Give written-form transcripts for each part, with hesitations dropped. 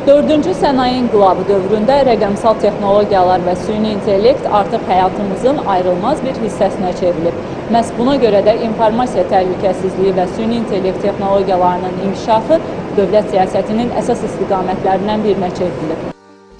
Dördüncü sənaye inqilabı dövründə rəqəmsal texnologiyalar və süni intellekt artıq həyatımızın ayrılmaz bir hissəsinə çevrilib. Məhz buna görə də informasiya təhlükəsizliyi və süni intellekt texnologiyalarının inkişafı dövlət siyasətinin əsas istiqamətlərindən birinə çevrilib.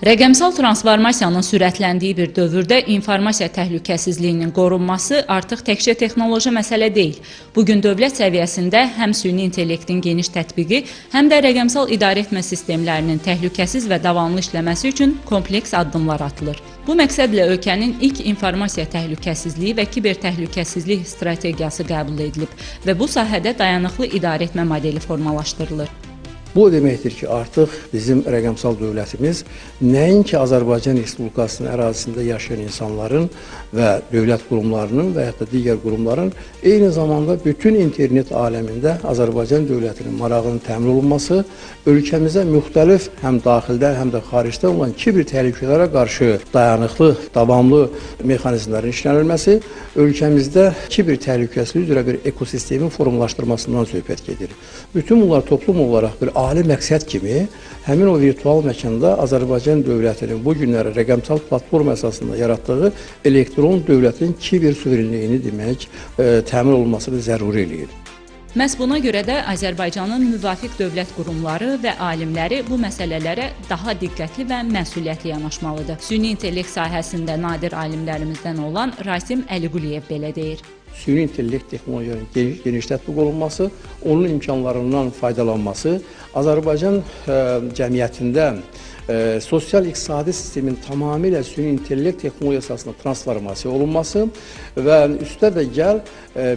Rəqəmsal transformasiyanın sürətləndiyi bir dövrdə informasiya təhlükəsizliyinin qorunması artıq təkcə texnoloji məsələ deyil. Bugün dövlət səviyyəsində həm süni intellektin geniş tətbiqi, həm də rəqəmsal idarəetmə sistemlərinin təhlükəsiz və davamlı işləməsi üçün kompleks addımlar atılır. Bu məqsədlə ölkənin ilk informasiya təhlükəsizliyi və kiber təhlükəsizlik strategiyası qəbul edilib və bu sahədə dayanıqlı idarəetmə modeli formalaşdırılır. Bu deməkdir ki, artıq bizim rəqəmsal dövlətimiz nəinki Azərbaycan Respublikasının ərazisində yaşayan insanların və dövlət qurumlarının və yaxud da digər qurumların eyni zamanda bütün internet aləmində Azərbaycan dövlətinin marağının təmin olunması, ölkəmizə müxtəlif həm daxildə, həm də xaricdə olan kiber təhlükələrə qarşı dayanıqlı, davamlı mexanizmlərin işlənilməsi, ölkəmizdə kiber təhlükəsizliyi üzrə bir ekosistemin formalaşdırmasından söhbət gedir. Bütün bunlar toplum olaraq bir ali məqsəd kimi həmin o virtual məkanda Azərbaycan dövlətinin bu günləri rəqəmsal platforma əsasında yaratdığı elektron dövlətin kiber suverenliyini demək təmin olunmasını zəruri eləyir. Məhz buna görə də Azərbaycanın müvafiq dövlət qurumları və alimləri bu məsələlərə daha diqqətli və məsuliyyətli yanaşmalıdır. Süni intellekt sahəsində nadir alimlərimizdən olan Rasim Əliquliyev belə deyir. Süni intellekt texnologiyanın geniş tətbiq olunması, onun imkanlarından faydalanması, Azərbaycan cəmiyyətində sosial-iqtisadi sistemin tamamilə süni intellekt texnologiyası əsasında transformasiya olunması və üstə də gəl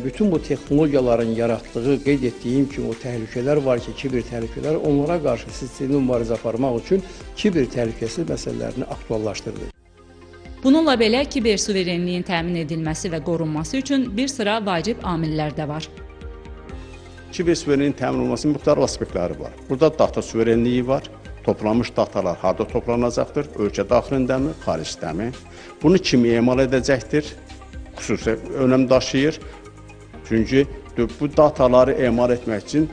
bütün bu texnologiyaların yaratdığı, qeyd etdiyim kimi o təhlükələr var ki, kiber təhlükələr, onlara qarşı sistemli mübarizə aparmaq üçün kiber təhlükəsizlik məsələlərini aktuallaşdırdı. Bununla belə kiber suverenliyin təmin edilməsi və qorunması üçün bir sıra vacib amillər də var. Kiber suverenliyin təmin olunmasının müxtəlif aspektləri var. Burada data suverenliyi var. Toplanmış datalar harda toplanacaqdır? Ölkə daxilindəmi, xaricdəmi? Bunu kim emal edəcəkdir? Xüsusi önəm daşıyır. Çünki bu dataları emal etmək üçün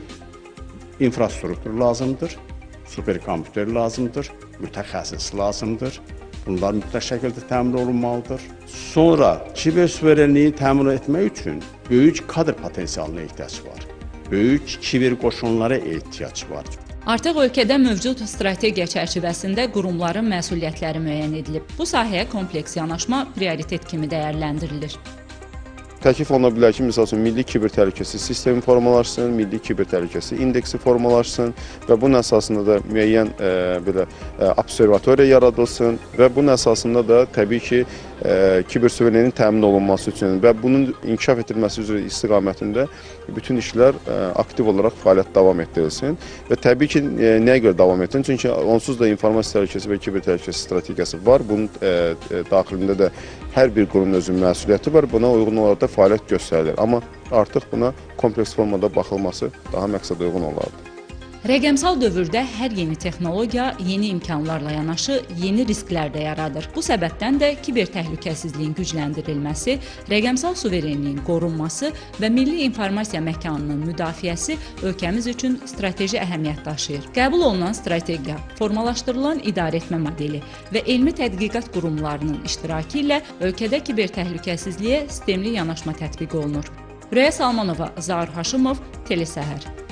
infrastruktur lazımdır, superkompüter lazımdır, mütəxəssis lazımdır. Bunlar mütləq şəkildə təmin olunmalıdır. Sonra kiber suverenliyi təmin etmək üçün böyük kadr potensialına ehtiyac var. Böyük kiber qoşunlara ehtiyac var. Artıq ölkədə mövcud strategiya çərçivəsində qurumların məsuliyyətləri müəyyən edilib. Bu sahəyə kompleks yanaşma prioritet kimi dəyərləndirilir. Təklif oluna bilər ki, misal üçün, milli kiber təhlükəsizlik sistemi formalaşsın, milli kiber təhlükəsizlik indeksi formalaşsın və bunun əsasında da müəyyən belə observatoriya yaradılsın və bunun əsasında da təbii ki, kiber suverenliyin təmin olunması üçün və bunun inkişaf etdirilməsi üzrə istiqamətində bütün işlər aktiv olaraq fəaliyyət davam etdirilsin və təbii ki, nəyə görə davam etdirilsin? Çünki onsuz da informasiya təhlükəsizliyi və kiber təhlükəsizlik strategiyası var. Bunun daxilində də hər bir qurumun özünün məsuliyyəti var. Buna uyğun olaraq da fəaliyyət göstərilir. Amma artıq buna kompleks formada baxılması daha məqsədə uyğun olardı. Rəqəmsal dövrdə hər yeni texnologiya yeni imkanlarla yanaşı yeni risklər də yaradır. Bu səbəbdən də kiber təhlükəsizliyin gücləndirilməsi, rəqəmsal suverenliyin qorunması və milli informasiya məkanının müdafiəsi ölkəmiz üçün strateji əhəmiyyət daşıyır. Qəbul olunan strategiya, formalaşdırılan idarəetmə modeli və elmi tədqiqat qurumlarının iştirakı ilə ölkədə kiber təhlükəsizliyə sistemli yanaşma tətbiq olunur. Rüya Salmanova, Zaur Haşimov, Telesəhər.